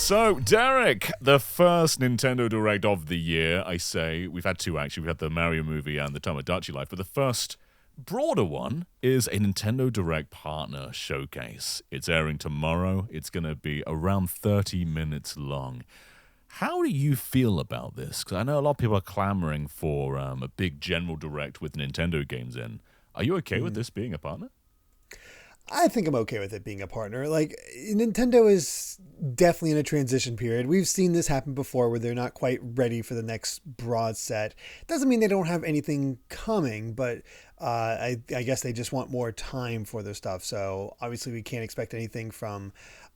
So, Derek, the first Nintendo Direct of the year, I say. We've had two, actually. We've had the Mario movie and the Tomodachi Life. But the first broader one is a Nintendo Direct partner showcase. It's airing tomorrow. It's going to be around 30 minutes long. How do you feel about this? Because I know a lot of people are clamoring for a big general Direct with Nintendo games in. Are you okay with this being a partner? I think I'm okay with it being a partner. Like, Nintendo is definitely in a transition period. We've seen this happen before where they're not quite ready for the next broad set. Doesn't mean they don't have anything coming, but I guess they just want more time for their stuff. So obviously we can't expect anything from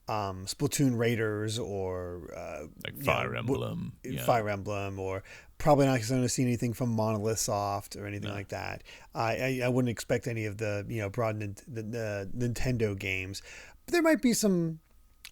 Splatoon Raiders or like Fire Emblem. Fire Emblem, or probably not going to see anything from Monolith Soft or anything like that. I wouldn't expect any of the broad the Nintendo games. But there might be some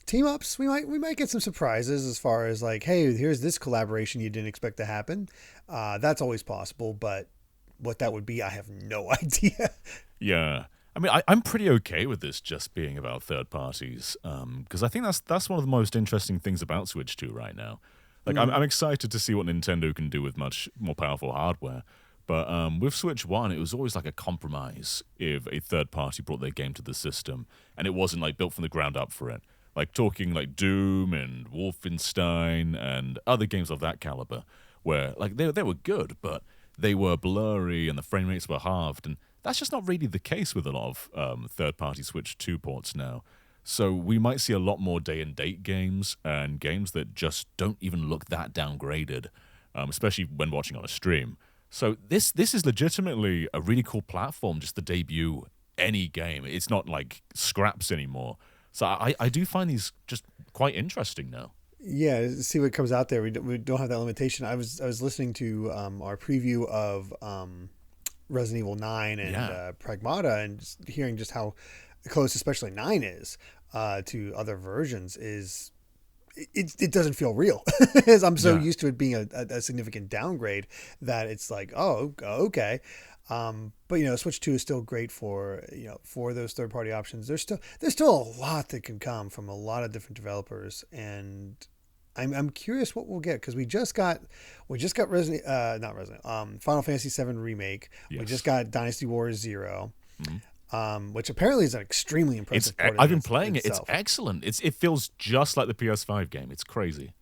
team ups. We might get some surprises as far as like, hey, here's this collaboration you didn't expect to happen. That's always possible, but what that would be, I have no idea. Yeah. I mean, I'm pretty okay with this just being about third parties, because I think that's one of the most interesting things about Switch 2 right now. Like, I'm excited to see what Nintendo can do with much more powerful hardware. But with Switch 1, it was always like a compromise if a third party brought their game to the system, and it wasn't like built from the ground up for it. Like talking like Doom and Wolfenstein and other games of that caliber, where like they were good, but they were blurry and the frame rates were halved, and that's just not really the case with a lot of third-party Switch 2 ports now. So we might see a lot more day-and-date games and games that just don't even look that downgraded, especially when watching on a stream. So this is legitimately a really cool platform just to debut any game. It's not like scraps anymore. So I do find these just quite interesting now. Yeah, see what comes out there. We don't have that limitation. I was listening to our preview of Resident Evil 9 and Pragmata, and just hearing just how close especially 9 is to other versions is it doesn't feel real. I'm so used to it being a significant downgrade that it's like, oh, okay. But Switch 2 is still great for those third party options. There's still a lot that can come from a lot of different developers, and I'm curious what we'll get, because we just got Final Fantasy VII Remake. Yes. We just got Dynasty Warriors 0. Which apparently is an extremely impressive port. I've been playing it. It's excellent. It feels just like the PS5 game. It's crazy.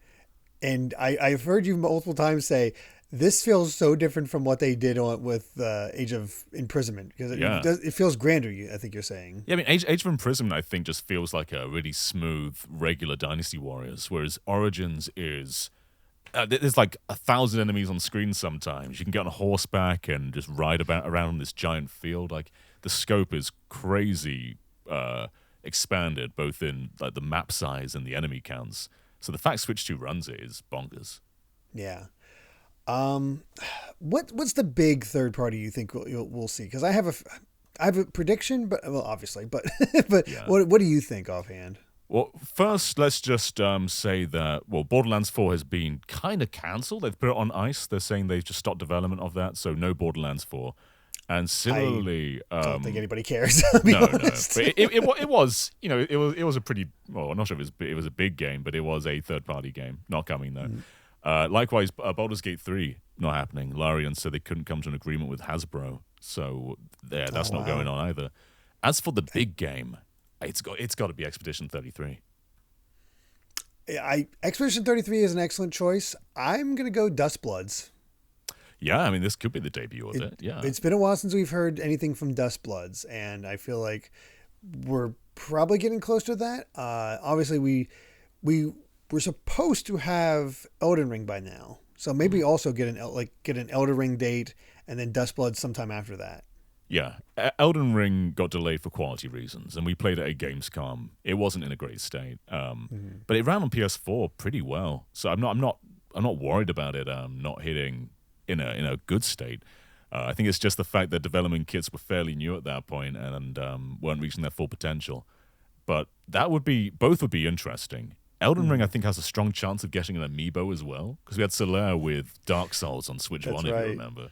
And I've heard you multiple times say, this feels so different from what they did with Age of Imprisonment, because it feels grander, I think you're saying. Yeah, I mean, Age of Imprisonment, I think, just feels like a really smooth, regular Dynasty Warriors, whereas Origins is... there's like 1,000 enemies on screen sometimes. You can get on horseback and just ride around this giant field. Like, the scope is crazy expanded, both in like the map size and the enemy counts. So the fact Switch 2 runs it is bonkers. Yeah. What's the big third party you think we'll see? Because I have a prediction, but obviously, but yeah. What do you think offhand? Well, first, let's just say that Borderlands 4 has been kind of cancelled. They've put it on ice. They're saying they've just stopped development of that, so no Borderlands 4. And similarly, I don't think anybody cares. No. But it was, it was a pretty. Well, I'm not sure if it was a big game, but it was a third party game. Not coming though. Likewise, Baldur's Gate 3 not happening. Larian said they couldn't come to an agreement with Hasbro, so that's not going on either. As for the big game, it's got to be Expedition 33. Expedition 33 is an excellent choice. I'm gonna go Dustbloods. Yeah, I mean, this could be the debut of it. Yeah, it's been a while since we've heard anything from Dustbloods, and I feel like we're probably getting close to that. Obviously, we're supposed to have Elden Ring by now, so maybe also get an Elden Ring date, and then Dustbloods sometime after that. Yeah, Elden Ring got delayed for quality reasons, and we played it at Gamescom. It wasn't in a great state, but it ran on PS4 pretty well, so I'm not worried about it not hitting in a good state. I think it's just the fact that development kits were fairly new at that point and weren't reaching their full potential. But both would be interesting. Elden Ring, I think, has a strong chance of getting an amiibo as well, because we had Solaire with Dark Souls on Switch 1, if you remember.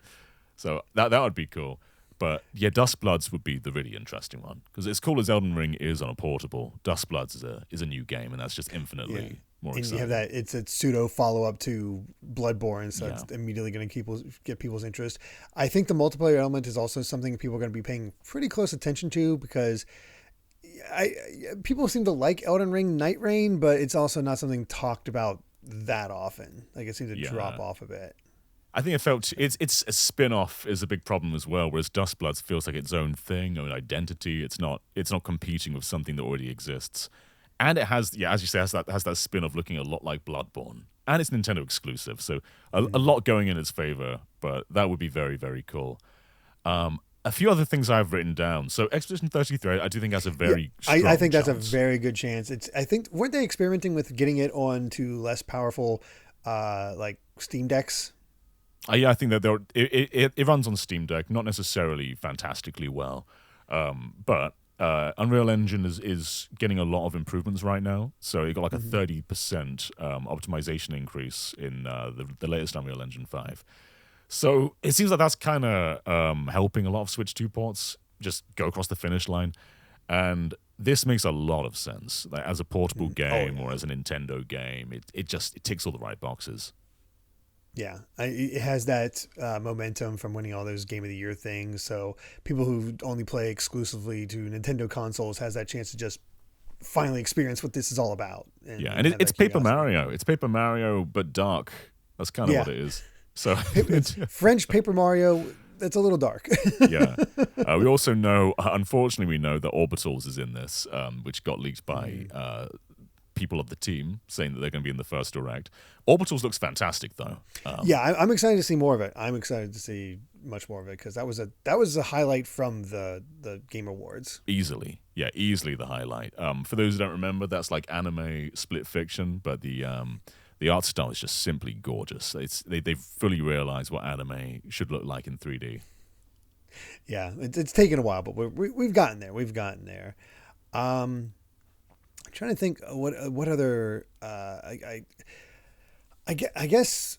So that would be cool. But yeah, Dustbloods would be the really interesting one, because as cool as Elden Ring is on a portable, Dustbloods is a new game, and that's just infinitely more And you have exciting. that, it's a pseudo follow up to Bloodborne, so Yeah. it's immediately going to get people's interest. I think the multiplayer element is also something people are going to be paying pretty close attention to because I people seem to like Elden Ring Night Rain, but it's also not something talked about that often. Like it seems to drop Yeah. off a bit. I think it felt it's a spin-off is a big problem as well, whereas Dustbloods feels like its own thing, own identity. It's not competing with something that already exists. And it has, yeah, as you say, has that spin of looking a lot like Bloodborne. And it's Nintendo exclusive, so a lot going in its favor, but that would be very, very cool. A few other things I've written down. So Expedition 33, I do think has a Yeah, very I strong think that's a chance. very good chance. I think weren't they experimenting with getting it onto less powerful, like Steam decks? Yeah, I think that it runs on Steam Deck, not necessarily fantastically well, but Unreal Engine is getting a lot of improvements right now. So it got like a 30% optimization increase in the latest Unreal Engine 5. So it seems like that's kind of helping a lot of Switch 2 ports just go across the finish line. And this makes a lot of sense. Like as a portable Oh game yeah. or as an Nintendo game, it ticks all the right boxes. Yeah, it has that momentum from winning all those Game of the Year things. So people who only play exclusively to Nintendo consoles has that chance to just finally experience what this is all about Yeah, and and have it's that Paper curiosity. Mario. It's Paper Mario, but dark. That's kind of Yeah, what it is. So, it's French Paper Mario. That's a little dark. yeah. We also know, unfortunately, we know that Orbitals is in this, which got leaked by people of the team saying that they're going to be in the first direct. Orbitals looks fantastic, though. Yeah, I'm excited to see more of it. I'm excited to see much more of it because that was a highlight from the Game Awards. Easily the highlight. For those who don't remember, that's like anime split fiction, but the art style is just simply gorgeous. They fully realize what anime should look like in 3D. Yeah, it's taken a while, but we've gotten there. We've gotten there. I'm trying to think what other I guess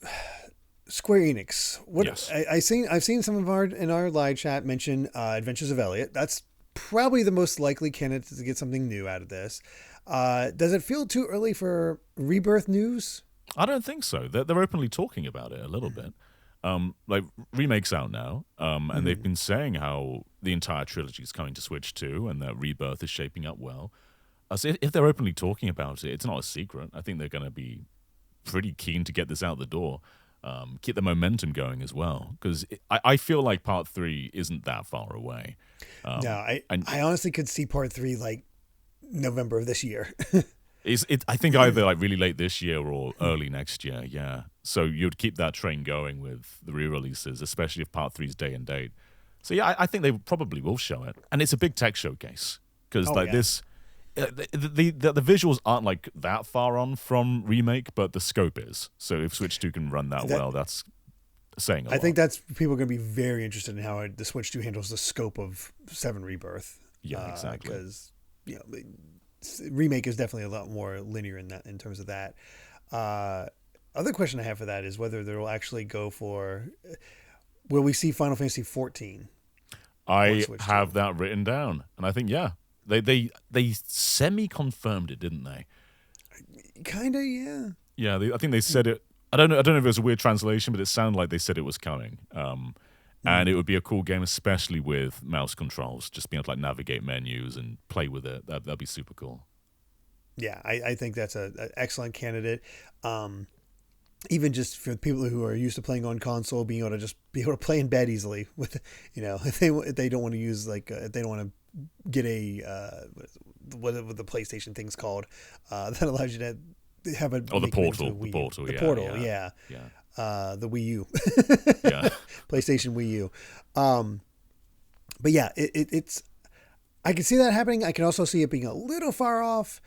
Square Enix. What Yes. I've seen some of our in our live chat mention Adventures of Elliot. That's probably the most likely candidate to get something new out of this. Does it feel too early for Rebirth news? I don't think so. They're openly talking about it a little bit. Like Remake's out now, and they've been saying how the entire trilogy is coming to Switch 2 and that Rebirth is shaping up well. So if they're openly talking about it, it's not a secret. I think they're going to be pretty keen to get this out the door, keep the momentum going as well. Because I feel like Part 3 isn't that far away. No, And I honestly could see Part 3 like November of this year. I think either like really late this year or early next year, yeah. So you'd keep that train going with the re-releases, especially if Part 3's day and date. So yeah, I think they probably will show it. And it's a big tech showcase. Because Oh like yeah. this... the visuals aren't like that far on from Remake, but the scope is. So if Switch 2 can run that well, that's saying a lot. I think that's people are going to be very interested in how the Switch 2 handles the scope of 7 Rebirth. Yeah, exactly. Because Remake is definitely a lot more linear in terms of that. Other question I have for that is whether they will actually go for. Will we see Final Fantasy 14? I have that written down, and I think they semi-confirmed it, didn't they? Kinda, yeah. Yeah, I think they said it. I don't know if it was a weird translation, but it sounded like they said it was coming. And it would be a cool game, especially with mouse controls, just being able to like navigate menus and play with it. That'd be super cool. Yeah, I think that's an excellent candidate. Even just for people who are used to playing on console, being able to just be able to play in bed easily with, if they don't want to use if they don't want to get a what the PlayStation thing's called that allows you to have a the portal, the portal, yeah. The Wii U, Yeah. PlayStation Wii U. But yeah, it's I can see that happening. I can also see it being a little far off.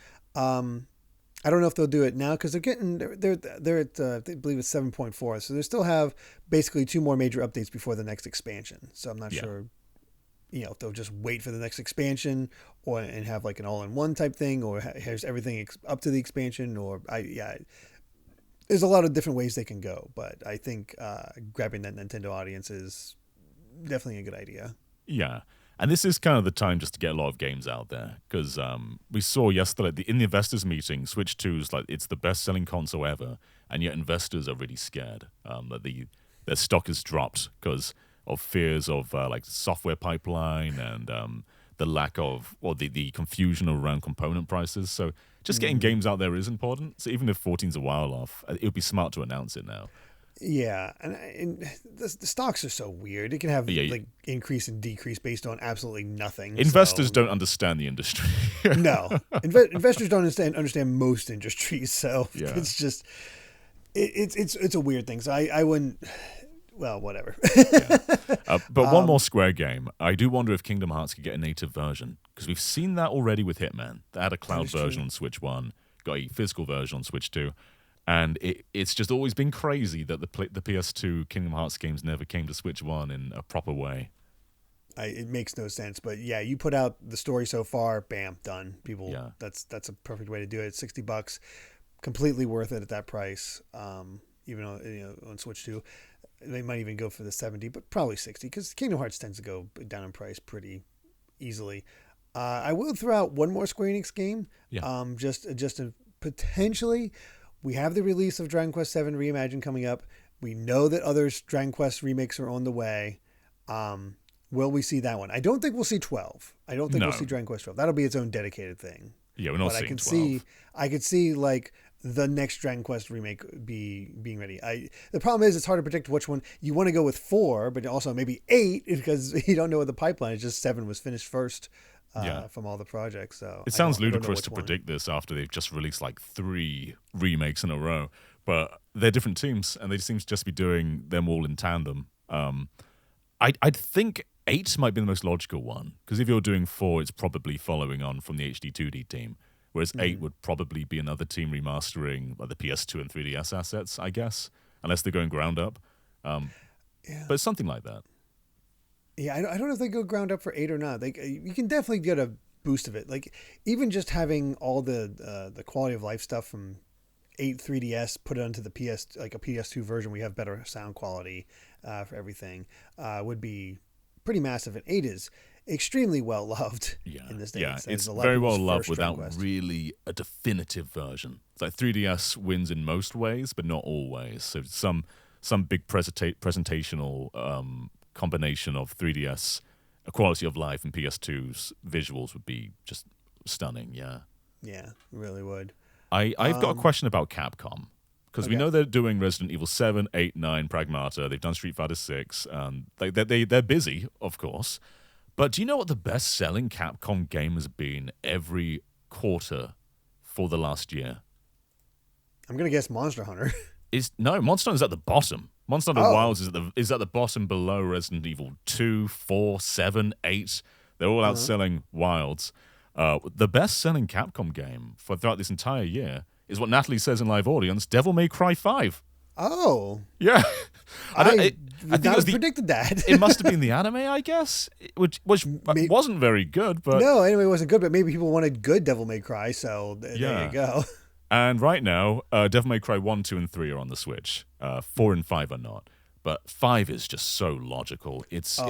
I don't know if they'll do it now because they're at I believe it's 7.4, so they still have basically 2 more major updates before the next expansion. So I'm not sure, if they'll just wait for the next expansion and have like an all-in-one type thing, or here's everything up to the expansion, or there's a lot of different ways they can go. But I think grabbing that Nintendo audience is definitely a good idea. Yeah. And this is kind of the time just to get a lot of games out there, because we saw yesterday in the investors meeting, Switch 2 is like it's the best-selling console ever, and yet investors are really scared that their stock has dropped because of fears of like software pipeline and the lack of, or the confusion around component prices. So just getting games out there is important. So even if 14's a while off, it would be smart to announce it now. Yeah, and the stocks are so weird. It can have like increase and decrease based on absolutely nothing. Investors don't understand the industry. No, investors don't understand most industries. So it's just it's a weird thing. So I wouldn't. Well, whatever. But one more Square game. I do wonder if Kingdom Hearts could get a native version, because we've seen that already with Hitman. They had a cloud version on Switch 1, got a physical version on Switch 2. And it's just always been crazy that the PS2 Kingdom Hearts games never came to Switch 1 in a proper way. It makes no sense. But yeah, you put out the story so far, bam, done. People, that's a perfect way to do it. $60, completely worth it at that price. Even on Switch 2, they might even go for the 70, but probably 60, because Kingdom Hearts tends to go down in price pretty easily. I will throw out one more Square Enix game. Just to potentially. We have the release of Dragon Quest VII Reimagined coming up. We know that other Dragon Quest remakes are on the way. Will we see that one? I don't think we'll see 12. I don't think we'll see Dragon Quest 12. That'll be its own dedicated thing. Yeah, we're not seeing 12. I could see like the next Dragon Quest remake being ready. The problem is it's hard to predict which one. You want to go with 4, but also maybe 8 because you don't know what the pipeline is. Just 7 was finished first. From all the projects. So it sounds ludicrous to predict this after they've just released like 3 remakes in a row, but they're different teams and they seem to just be doing them all in tandem. I'd think 8 might be the most logical one, because if you're doing 4, it's probably following on from the HD2D team, whereas 8 would probably be another team remastering like the PS2 and 3DS assets, I guess, unless they're going ground up. But something like that. Yeah, I don't know if they go ground up for 8 or not. You can definitely get a boost of it. Like even just having all the quality of life stuff from 8 3DS put it onto the PS, like a PS2 version, we have better sound quality for everything, would be pretty massive. And 8 is extremely well loved in this day. Yeah, it's very well loved without really a definitive version. It's like 3DS wins in most ways, but not always. So some big presentational combination of 3DS quality of life and PS2's visuals would be just stunning. Yeah, really would. I've got a question about Capcom, because we know they're doing Resident Evil 7, 8, 9, Pragmata. They've done Street Fighter 6. They're busy, of course. But do you know what the best-selling Capcom game has been every quarter for the last year? I'm gonna guess Monster Hunter. Monster Hunter's at the bottom. Monster Hunter Wilds is at the bottom below Resident Evil 2, 4, 7, 8. They're all outselling Wilds. The best-selling Capcom game throughout this entire year is what Natalie says in live audience, Devil May Cry 5. Oh. Yeah. I predicted that. It must have been the anime, I guess, which wasn't very good. But no, anime wasn't good, but maybe people wanted good Devil May Cry, so there you go. And right now, Devil May Cry 1, 2, and 3 are on the Switch. 4 and 5 are not. But 5 is just so logical. It's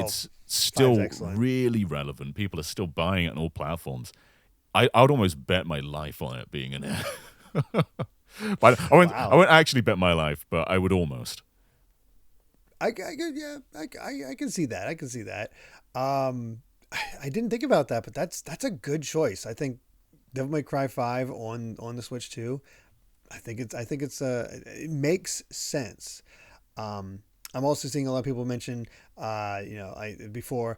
still really relevant. People are still buying it on all platforms. I would almost bet my life on it being in it. But I won't actually bet my life, but I would almost. I can see that. I can see that. I didn't think about that, but that's a good choice. I think Devil May Cry 5 on the Switch too. I think it makes sense. I'm also seeing a lot of people mention, before,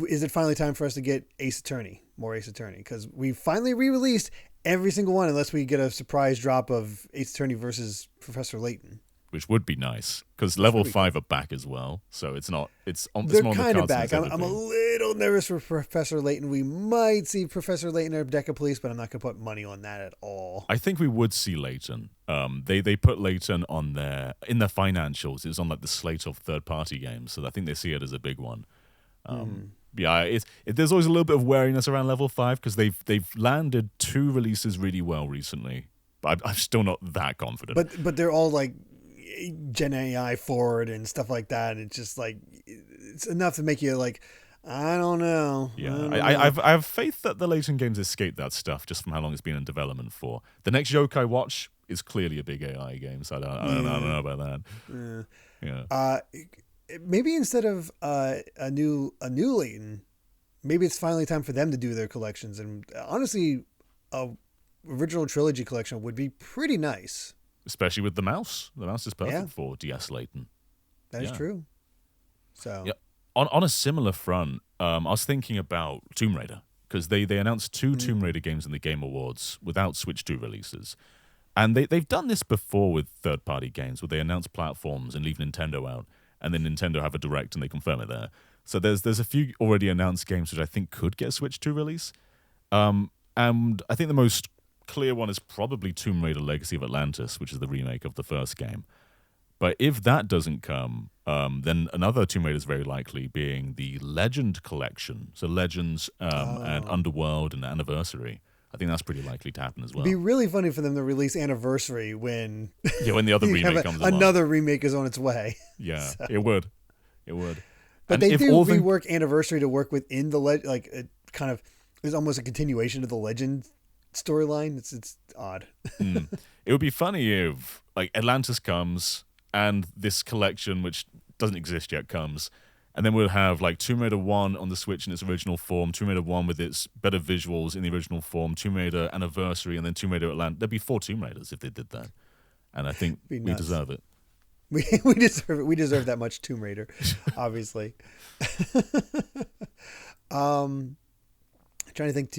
is it finally time for us to get more Ace Attorney? Because we finally re-released every single one, unless we get a surprise drop of Ace Attorney versus Professor Layton. Which would be nice, because level 5 are back as well, so it's more on the cards. They're kind of back. I'm a little nervous for Professor Layton. We might see Professor Layton or Deca Police, but I'm not going to put money on that at all. I think we would see Layton. They put Layton on in their financials. It was on like the slate of third-party games, so I think they see it as a big one. Yeah, there's always a little bit of wariness around level 5, because they've landed 2 releases really well recently, but I'm still not that confident. But they're all like Gen AI forward and stuff like that. And it's just like, it's enough to make you like, I don't know. Yeah, I have faith that the latent games escape that stuff just from how long it's been in development for. The next Yokai Watch is clearly a big AI game, so I don't know about that. Yeah. Maybe instead of a new Layton, maybe it's finally time for them to do their collections. And honestly, a original trilogy collection would be pretty nice. Especially with the mouse. The mouse is perfect for DS Layton. That is true. So yeah. On a similar front, I was thinking about Tomb Raider, because they announced two Tomb Raider games in the Game Awards without Switch 2 releases. And they've done this before with third-party games, where they announce platforms and leave Nintendo out, and then Nintendo have a direct and they confirm it there. So there's a few already announced games which I think could get a Switch 2 release. And I think the most clear one is probably Tomb Raider Legacy of Atlantis, which is the remake of the first game. But if that doesn't come, then another Tomb Raider is very likely, being the Legend Collection. So Legends and Underworld and Anniversary. I think that's pretty likely to happen as well. It'd be really funny for them to release Anniversary when when the other remake comes along. Another remake is on its way. Yeah, so. It would. But and they do rework Anniversary to work within the it kind of is almost a continuation of the Legend storyline. It's odd. It would be funny if Atlantis comes and this collection, which doesn't exist yet, comes. And then we'll have Tomb Raider 1 on the Switch in its original form, Tomb Raider 1 with its better visuals in the original form, Tomb Raider Anniversary, and then Tomb Raider Atlantis. There'd be 4 Tomb Raiders if they did that. And I think we deserve it. We deserve it. We deserve that much Tomb Raider, obviously. Trying to think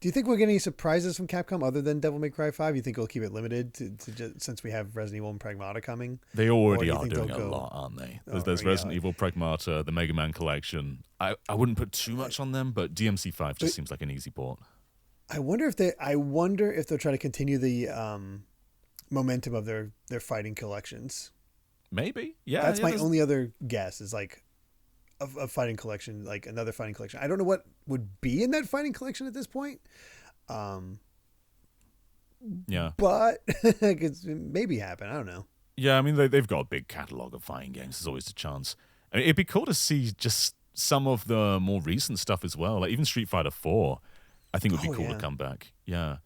do you think we'll get any surprises from Capcom other than Devil May Cry 5? You think we'll keep it limited to just, since we have Resident Evil and Pragmata coming? They already are doing a lot, aren't they? There's Resident Evil, Pragmata, the Mega Man collection. I wouldn't put too much on them, but DMC5 just seems like an easy port. I wonder if they'll try to continue the momentum of their fighting collections. Maybe, yeah. That's my only other guess is a fighting collection, another fighting collection. I don't know what would be in that fighting collection at this point. Yeah. But it could maybe happen. I don't know. Yeah, I mean, they've got a big catalog of fighting games. There's always a chance. I mean, it'd be cool to see just some of the more recent stuff as well. Even Street Fighter 4, I think would be cool to come back. Yeah.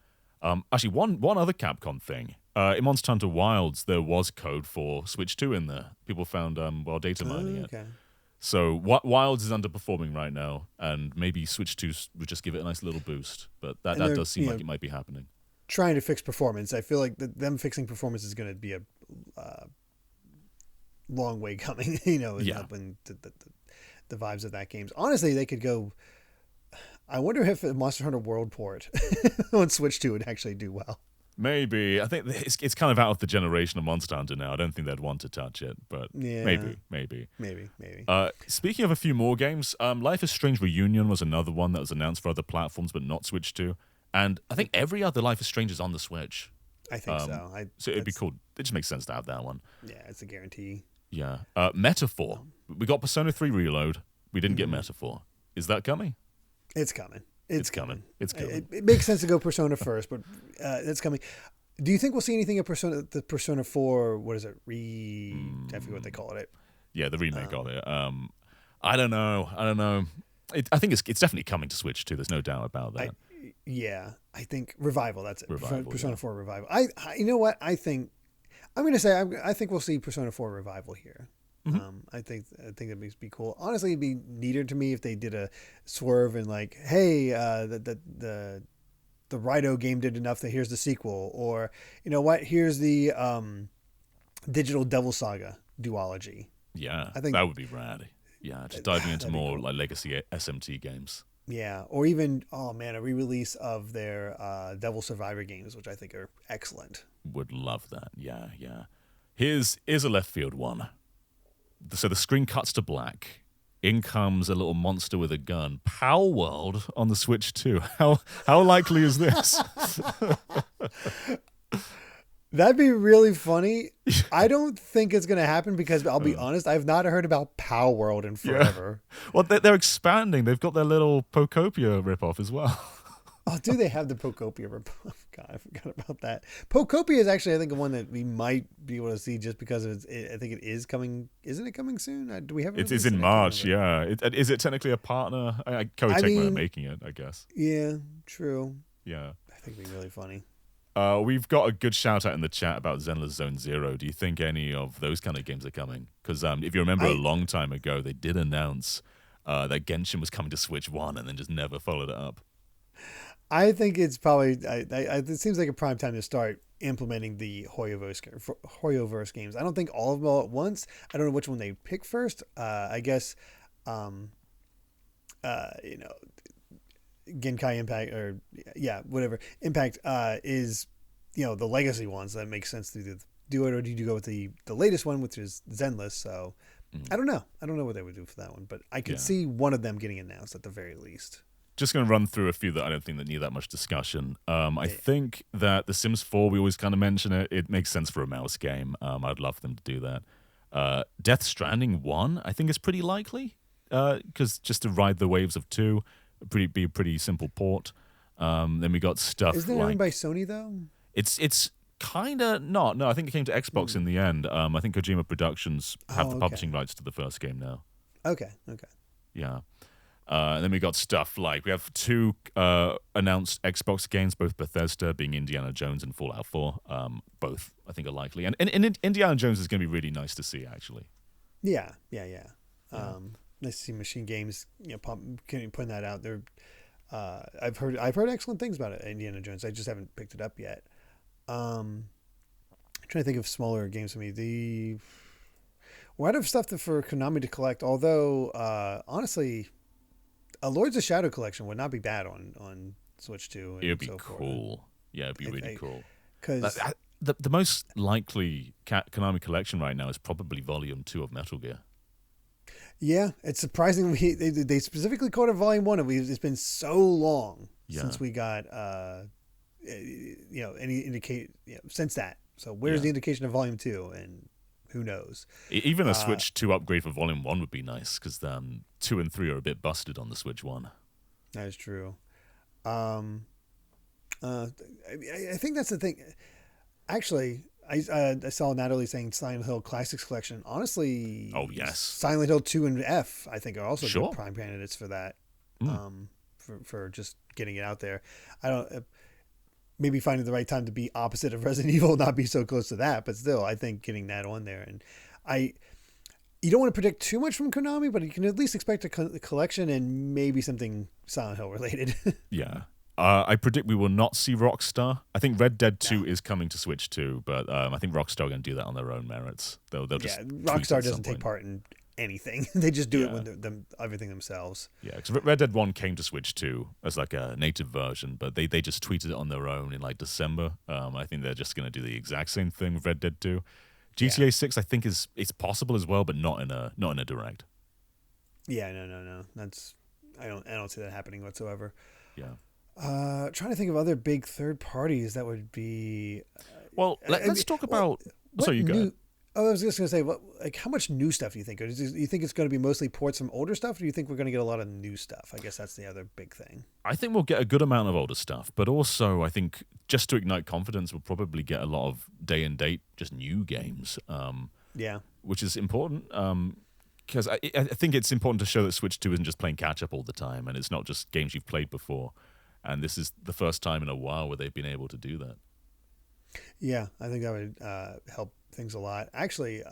Actually, one other Capcom thing. In Monster Hunter Wilds, there was code for Switch 2 in there. People found data mining it. So Wilds is underperforming right now, and maybe Switch 2 would just give it a nice little boost. But that does seem like it might be happening. Trying to fix performance. I feel like them fixing performance is going to be a long way coming. When the vibes of that game. Honestly, they could go. I wonder if a Monster Hunter World port on Switch 2 would actually do well. Maybe. I think it's kind of out of the generation of Monster Hunter now. I don't think they'd want to touch it, but maybe. Speaking of a few more games, Life is Strange Reunion was another one that was announced for other platforms, but not Switch 2. And I think every other Life is Strange is on the Switch. I think so. So it'd be cool. It just makes sense to have that one. Yeah, it's a guarantee. Yeah. Metaphor. We got Persona 3 Reload. We didn't get Metaphor. Is that coming? It's coming. It's coming. It makes sense to go Persona first, but it's coming. Do you think we'll see anything of the Persona 4? What is it? I forget what they call it. Yeah, the remake of it. I don't know. I think it's definitely coming to Switch too. There's no doubt about that. I think Revival. That's it. Persona 4 Revival. You know what? I think we'll see Persona 4 Revival here. Mm-hmm. I think that'd be cool. Honestly, it'd be neater to me if they did a swerve and hey, the Raito game did enough that here's the sequel, or you know what, here's the Digital Devil Saga duology. Yeah, I think that would be rad. Yeah, just diving into more cool. Legacy SMT games. Yeah, or even a re-release of their Devil Survivor games, which I think are excellent. Would love that. Yeah. Here's a left field one. So the screen cuts to black. In comes a little monster with a gun. Power World on the Switch 2. How likely is this? That'd be really funny. I don't think it's going to happen because I'll be honest, I've not heard about Power World in forever. Yeah. Well, they're expanding. They've got their little Pocopia ripoff as well. Oh, do they have the Pocopia? Oh, God, I forgot about that. Pocopia is actually, I think, one that we might be able to see just because I think it is coming. Isn't it coming soon? Do we have a It's release? in I can't March, remember. yeah. Is it technically a partner? Koei I Tecmo are mean, making it, I guess. yeah, true. Yeah. I think it'd be really funny. We've got a good shout out in the chat about Zenless Zone Zero. Do you think any of those kind of games are coming? Because if you remember a I long time ago, they did announce that Genshin was coming to Switch 1 and then just never followed it up. I think it's probably. It seems like a prime time to start implementing the Hoyoverse games. I don't think all of them all at once. I don't know which one they pick first. I guess, you know, Genkai Impact or whatever Impact is, the legacy ones that make sense to do it, or do you go with the latest one, which is Zenless? So I don't know. I don't know what they would do for that one, but I could see one of them getting announced at the very least. Just going to run through a few that I don't think that need that much discussion. I think that The Sims 4, we always kind of mention it. It makes sense for a mouse game. I'd love them to do that. Death Stranding 1, I think is pretty likely, because just to ride the waves of 2, be a pretty simple port. Then we got stuff Isn't it owned by Sony, though? It's kind of not. No, I think it came to Xbox in the end. I think Kojima Productions have the publishing rights to the first game now. Okay. Yeah. And then we got stuff like we have 2 announced Xbox games, both Bethesda being Indiana Jones and Fallout 4. Both I think are likely, and Indiana Jones is going to be really nice to see actually. Yeah. Nice to see Machine Games, putting that out there. I've heard excellent things about it, Indiana Jones. I just haven't picked it up yet. I'm trying to think of smaller games for me. We're out of stuff for Konami to collect. Although honestly, a Lords of Shadow collection would not be bad on Switch 2. It would be cool. Yeah, it'd be really cool. Because the most likely Konami collection right now is probably Volume 2 of Metal Gear. Yeah, it's surprising they specifically called it Volume 1, and it's been so long since we got any since that. So where's the indication of Volume 2, and who knows? Even a Switch 2 upgrade for Volume 1 would be nice, because 2 and 3 are a bit busted on the Switch 1. That is true. I think that's the thing. Actually, I saw Natalie saying Silent Hill Classics Collection. Honestly, oh yes, Silent Hill 2 and F I think are also good prime candidates for that. For just getting it out there. I don't. Maybe finding the right time to be opposite of Resident Evil, not be so close to that, but still, I think getting that on there, and you don't want to predict too much from Konami, but you can at least expect a collection and maybe something Silent Hill related. Yeah. I predict we will not see Rockstar. I think Red Dead 2 is coming to Switch 2, but I think Rockstar are going to do that on their own merits. They'll just Rockstar doesn't take part in anything. They just do it with everything themselves. Yeah, because Red Dead 1 came to Switch 2 as like a native version, but they just tweeted it on their own in like December. I think they're just going to do the exact same thing with Red Dead 2. GTA 6 I think it's possible as well, but not in a direct. Yeah, no. I don't see that happening whatsoever. Yeah. Trying to think of other big third parties that would be. Well, let's talk about. Sorry, you go. I was just going to say, how much new stuff do you think? Do you think it's going to be mostly ports from older stuff, or do you think we're going to get a lot of new stuff? I guess that's the other big thing. I think we'll get a good amount of older stuff, but also I think just to ignite confidence, we'll probably get a lot of day and date, just new games. Which is important. Because I think it's important to show that Switch 2 isn't just playing catch up all the time, and it's not just games you've played before. And this is the first time in a while where they've been able to do that. Yeah, I think that would help things a lot. Actually,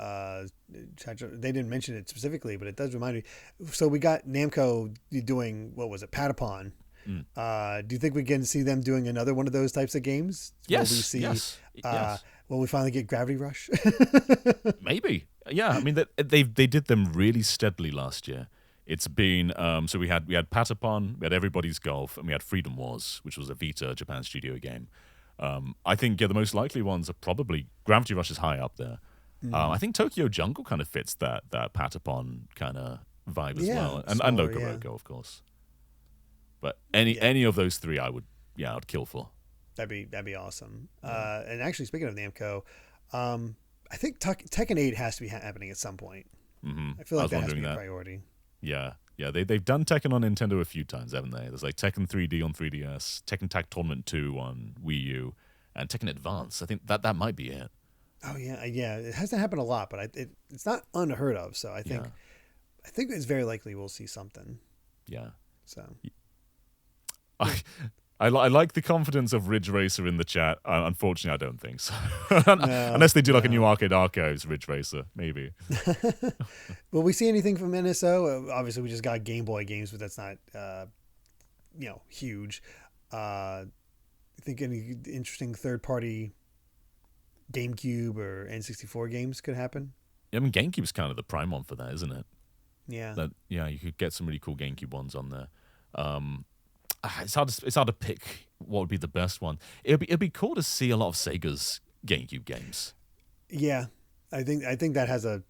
they didn't mention it specifically, but it does remind me. So we got Namco doing, what was it, Patapon. Do you think we can see them doing another one of those types of games? Yes. Will we finally get Gravity Rush? Maybe. Yeah, I mean, they did them really steadily last year. It's been so we had Patapon, we had Everybody's Golf, and we had Freedom Wars, which was a Vita Japan studio game. I think the most likely ones are probably Gravity Rush is high up there. I think Tokyo Jungle kind of fits that Patapon kind of vibe as well, and Okaroko, of course. But any of those three, I'd kill for. That'd be awesome. And actually, speaking of Namco, I think Tekken 8 has to be happening at some point. Mm-hmm. I feel like that has to be a priority. Yeah, Yeah, they've done Tekken on Nintendo a few times, haven't they? There's like Tekken 3D on 3DS, Tekken Tag Tournament 2 on Wii U, and Tekken Advance. I think that might be it. Oh yeah, yeah. It hasn't happened a lot, but it's not unheard of. So I think it's very likely we'll see something. Yeah. So I like the confidence of Ridge Racer in the chat. Unfortunately, I don't think so. No, Unless they do like a new Arcade Archives Ridge Racer, maybe. Will we see anything from NSO? Obviously, we just got Game Boy games, but that's not huge. I think any interesting third-party GameCube or N64 games could happen. I mean, GameCube's kind of the prime one for that, isn't it? Yeah. You could get some really cool GameCube ones on there. It's hard to pick what would be the best one. It'd be cool to see a lot of Sega's GameCube games. Yeah, I think that has a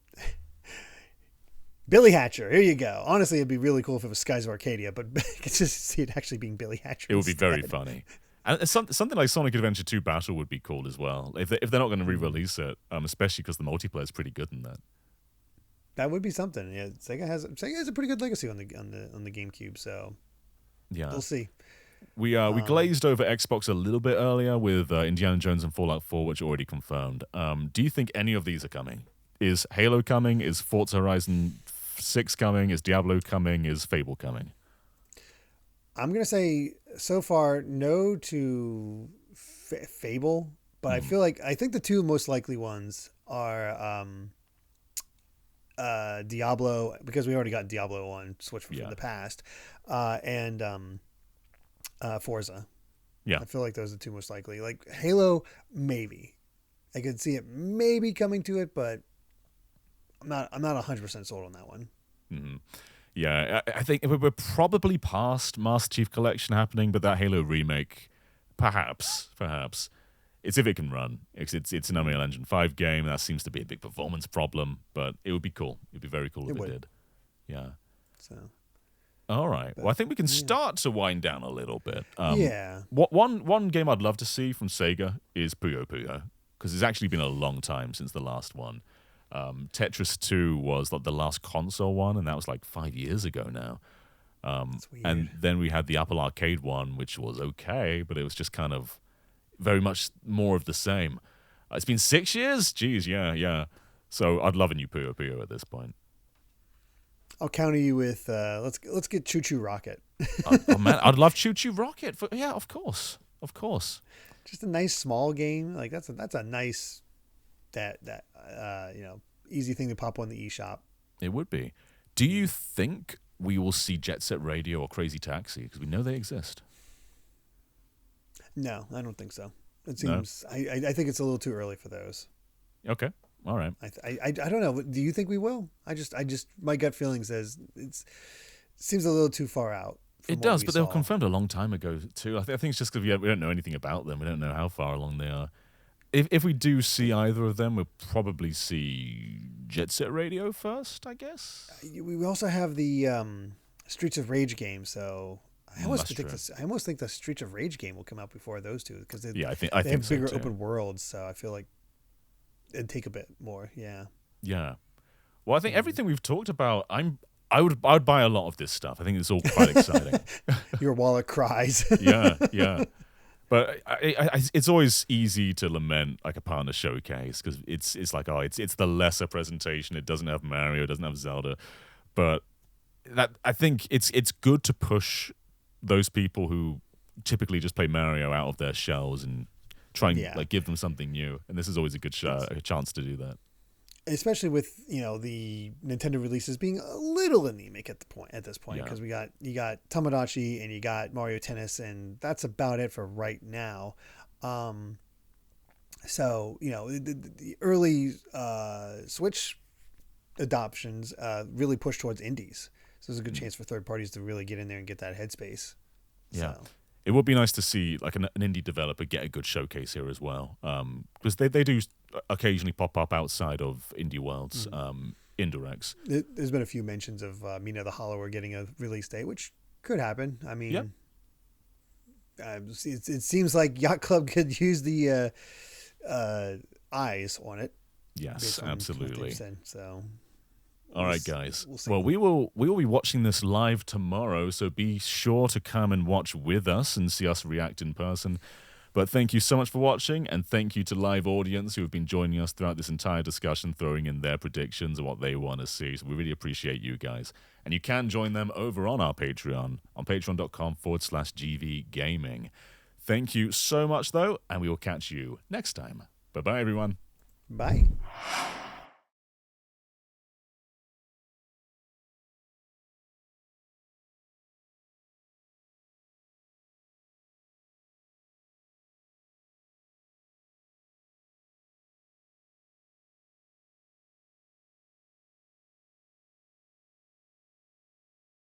Billy Hatcher. Here you go. Honestly, it'd be really cool if it was Skies of Arcadia, but just see it actually being Billy Hatcher. It would be very funny. And something like Sonic Adventure 2 Battle would be cool as well. If they're not going to re-release it, especially because the multiplayer is pretty good in that. That would be something. Yeah, Sega has a pretty good legacy on the GameCube. So yeah, we'll see. We glazed over Xbox a little bit earlier with Indiana Jones and Fallout 4, which are already confirmed. Do you think any of these are coming? Is Halo coming? Is Forza Horizon 6 coming? Is Diablo coming? Is Fable coming? I'm gonna say so far no to Fable, but I think the two most likely ones are Diablo, because we already got Diablo on Switch from the past, and Forza. Yeah, I feel like those are the two most likely. Like Halo, maybe I could see it maybe coming to it, but I'm not 100% sold on that one. Mm-hmm. Yeah, I think we're probably past Master Chief Collection happening, but that Halo remake, perhaps, it's if it can run. It's an Unreal Engine 5 game. That seems to be a big performance problem, but it would be cool. It'd be very cool if it did. Yeah. So. All right. Well, I think we can start to wind down a little bit. Yeah. One game I'd love to see from Sega is Puyo Puyo, because it's actually been a long time since the last one. Tetris 2 was like the last console one, and that was like 5 years ago now. That's weird. And then we had the Apple Arcade one, which was okay, but it was just kind of very much more of the same. It's been 6 years? Jeez, yeah. So I'd love a new Puyo Puyo at this point. I'll counter you with let's get Choo Choo Rocket. Oh man, I'd love Choo Choo Rocket. Yeah, of course. Just a nice small game. Like that's a nice easy thing to pop on the eShop. It would be. Do you think we will see Jet Set Radio or Crazy Taxi? Because we know they exist. No, I don't think so. It seems I think it's a little too early for those. Okay. All right. I don't know. Do you think we will? I just my gut feeling says it seems a little too far out. It does, but they were confirmed a long time ago too. I think it's just because we don't know anything about them. We don't know how far along they are. If we do see either of them, we'll probably see Jet Set Radio first, I guess. We also have the Streets of Rage game, so I almost think the Streets of Rage game will come out before those two, because they have bigger open worlds, so I feel like it'd take a bit more. Yeah. Well, I think everything we've talked about, I would buy a lot of this stuff. I think it's all quite exciting. Your wallet cries. Yeah. But it's always easy to lament like a partner showcase, because it's like, it's the lesser presentation. It doesn't have Mario, it doesn't have Zelda, but that I think it's good to push those people who typically just play Mario out of their shells and try and like give them something new. And this is always a good a chance to do that. Especially with the Nintendo releases being a little anemic at this point, because you got Tamagotchi and you got Mario Tennis, and that's about it for right now. So the early Switch adoptions really push towards indies, so there's a good chance for third parties to really get in there and get that headspace. Yeah. So. It would be nice to see like an indie developer get a good showcase here as well, because they do occasionally pop up outside of indie worlds, indirects. There's been a few mentions of Mina the Hollower getting a release date, which could happen. I mean, it seems like Yacht Club could use the eyes on it. Yes, absolutely. So All right, guys. We'll see. Well, we will be watching this live tomorrow, so be sure to come and watch with us and see us react in person. But thank you so much for watching, and thank you to live audience who have been joining us throughout this entire discussion, throwing in their predictions and what they want to see. So we really appreciate you guys. And you can join them over on our Patreon, on patreon.com/GVGaming. Thank you so much, though, and we will catch you next time. Bye-bye, everyone. Bye.